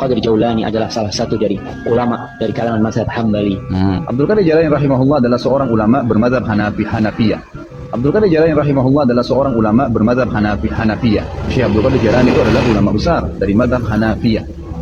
Qadir Jailani adalah salah satu dari ulama dari kalangan mazhab Hambali. Abdul Qadir Jailani rahimahullah adalah seorang ulama bermadzhab Hanafiyah. Abdul Qadir Jailani rahimahullah adalah seorang ulama bermadzhab Hanafiyah. Syekh Abdul Qadir Jailani itu adalah ulama besar dari mazhab Hanafiyah.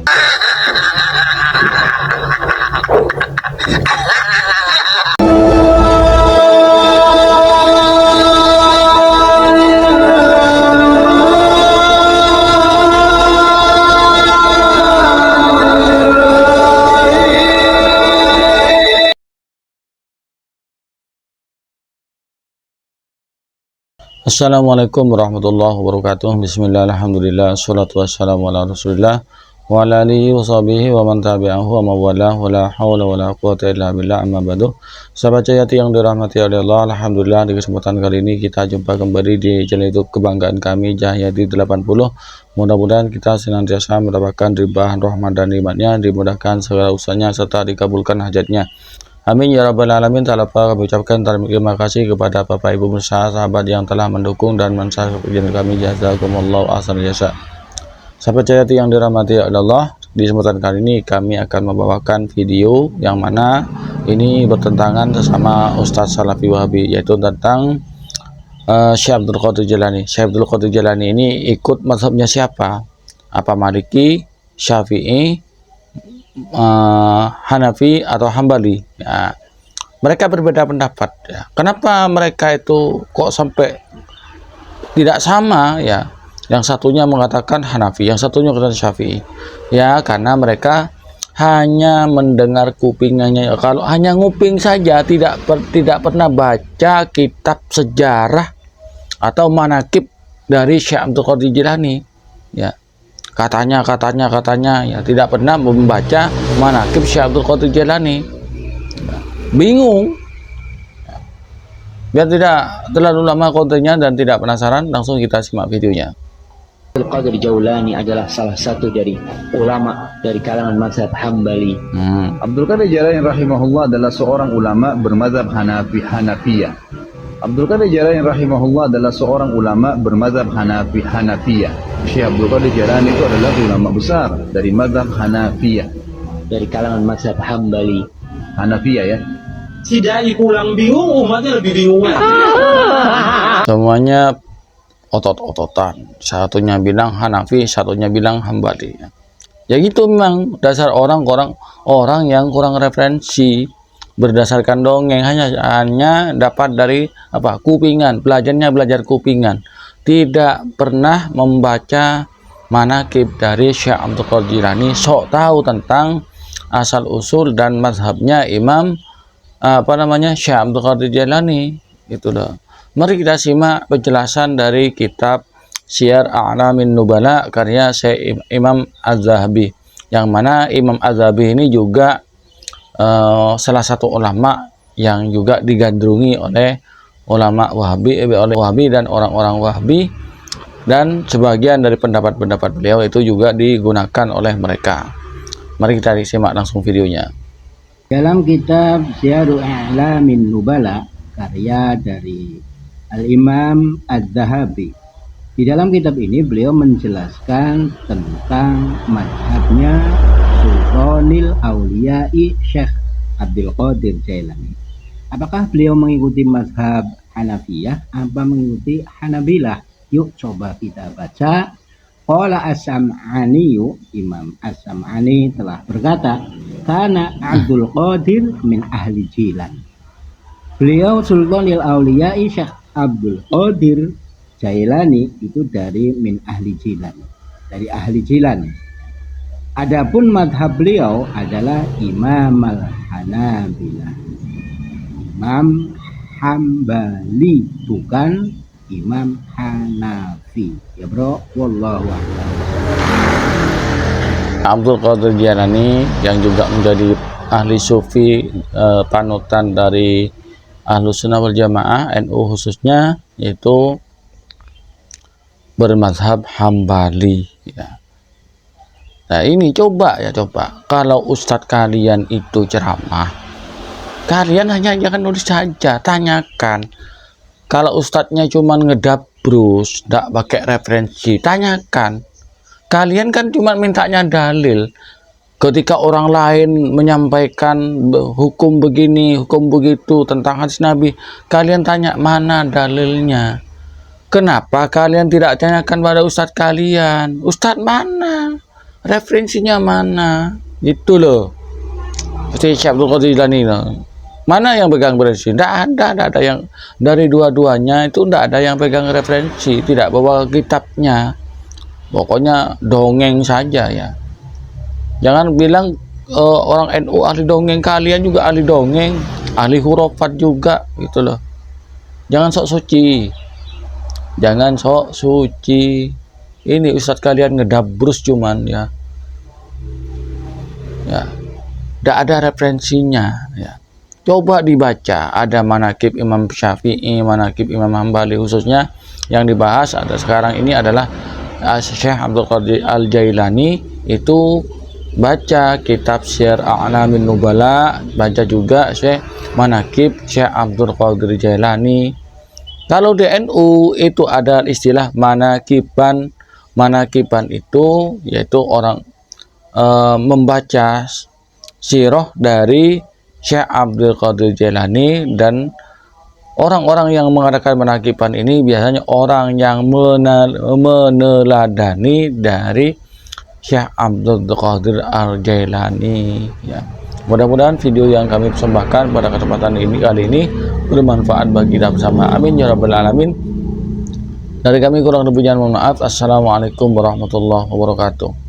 Assalamualaikum warahmatullahi wabarakatuh. Bismillah, alhamdulillah, salatu wassalamu ala rasulillah wa ala alihi wa sahbihi wa man tabi'ahu wa mawalah wa la hawla wa la quwata illa billah, amma ba'du. Sahabat Jayati yang dirahmati oleh Allah, alhamdulillah di kesempatan kali ini kita jumpa kembali di channel YouTube kebanggaan kami, Jahyadi 80. Mudah-mudahan kita senantiasa mendapatkan ribahan rahmat dan nikmatnya, dimudahkan segala usahanya serta dikabulkan hajatnya. Amin ya rabbal alamin. Tak lupa kami ucapkan terima kasih kepada Bapak Ibu beserta sahabat yang telah mendukung dan mensubscribe channel kami. Jazakumullahu ahsanal jasa. Sahabat Jayati yang dirahmati Allah, di kesempatan kali ini kami akan membawakan video yang mana ini bertentangan sesama Ustadz Salafi Wahabi, yaitu tentang Syekh Abdul Qadir Jailani. Syekh Abdul Qadir Jailani ini ikut mazhabnya siapa? Apa Maliki, Syafi'i, Hanafi atau Hambali? Ya, mereka berbeda pendapat. Ya. Kenapa mereka itu kok sampai tidak sama? Ya, yang satunya mengatakan Hanafi, yang satunya mengatakan Syafi'i. Ya, karena mereka hanya mendengar kupingannya. Kalau hanya nguping saja, tidak pernah baca kitab sejarah atau manakib dari Syekh Abdul Qadir Jailani. Ya. Katanya ya tidak pernah membaca manakib Syekh Abdul Qadir Jailani. Bingung. Biar tidak terlalu lama kontennya dan tidak penasaran, langsung kita simak videonya. Abdul Qadir Jailani adalah salah satu dari ulama dari kalangan mazhab Hambali. Abdul Qadir Jailani rahimahullah adalah seorang ulama bermadzhab Hanafiyah. Abdul Qadir Jailani rahimahullah adalah seorang ulama bermadzhab Hanafiyah. Syekh Abdul Qadir Jailani itu adalah ulama besar dari mazhab Hanafiyah, dari kalangan mazhab Hambali. Hanafiyah ya. Si dai pulang bingung, umatnya lebih bingung. Semuanya otot-ototan. Satunya bilang Hanafi, satunya bilang Hambali. Ya gitu memang dasar orang yang kurang referensi, berdasarkan dongeng, hanya dapat dari kupingan, belajar kupingan, tidak pernah membaca manakib dari Syekh Abdul Qadir Jailani, sok tahu tentang asal usul dan mazhabnya Imam Syekh Abdul Qadir Jailani. Itulah. Mari kita simak penjelasan dari kitab Syiar A'lamin Nubala karya Syekh Imam Az-Zahabi, yang mana Imam Az-Zahabi ini juga salah satu ulama yang juga digandrungi oleh ulama Wahabi dan orang-orang Wahabi, dan sebagian dari pendapat-pendapat beliau itu juga digunakan oleh mereka. Mari kita simak langsung videonya. Dalam kitab Syiarul A'lamin Nubala karya dari Al-Imam Az-Zahabi, di dalam kitab ini beliau menjelaskan tentang mazhabnya Sultanil Auliyai Syekh Abdul Qadir Jailani. Apakah beliau mengikuti mazhab Hanafiyah apa mengikuti Hanabilah? Yuk coba kita baca. Qala As-Sam'ani, Imam As-Sam'ani telah berkata, kana Abdul Qadir min ahli Jilan. Beliau Sultanil Auliyai Syekh Abdul Qadir Jailani itu dari min ahli Jilan, dari ahli Jilan. Adapun madhab beliau adalah Imam Al-Hanabilah, Imam Hambali, bukan Imam Hanafi. Ya bro, wallahu a'lam. Abdul Qadir Jailani yang juga menjadi ahli sufi, panutan dari Ahlus Sunnah wal Jamaah, NU khususnya, yaitu bermazhab Hambali. Ya. Nah ini coba kalau ustadz kalian itu ceramah, kalian hanya jangan nulis saja, tanyakan. Kalau ustadznya cuma ngedabrus, tidak pakai referensi, tanyakan. Kalian kan cuma mintanya dalil. Ketika orang lain menyampaikan hukum begini, hukum begitu tentang hadis Nabi, kalian tanya mana dalilnya? Kenapa kalian tidak tanyakan pada ustadz kalian? Ustadz mana? Referensinya mana? Itu loh. Seperti Syekh Abdul Qadir Jilani loh. Mana yang pegang referensi? Tidak ada yang dari dua-duanya itu tidak ada yang pegang referensi, tidak bawa kitabnya. Pokoknya dongeng saja ya. Jangan bilang orang NU ahli dongeng, kalian juga ahli dongeng, ahli hurufat juga gitu loh. Jangan sok suci. Jangan sok suci. Ini ustadz kalian ngedabrus cuman ya. Ya. Tidak ada referensinya ya. Coba dibaca, ada manaqib Imam Syafi'i, manaqib Imam Hambali khususnya yang dibahas ada sekarang ini adalah Syekh Abdul Qadir Al-Jailani. Itu baca kitab Syiar A'lamin Nubala, baca juga Syekh manaqib Syekh Abdul Qadir Jailani. Kalau di NU itu ada istilah manaqiban. Manaqiban itu yaitu orang membaca sirah dari Syekh Abdul Qadir Jailani, dan orang-orang yang mengadakan manaqiban ini biasanya orang yang meneladani dari Syekh Abdul Qadir Al-Jailani ya. Mudah-mudahan video yang kami persembahkan pada kesempatan ini kali ini bermanfaat bagi kita bersama. Amin ya rabbal alamin. Dari kami kurang lebihnya mohon maaf. Assalamualaikum warahmatullahi wabarakatuh.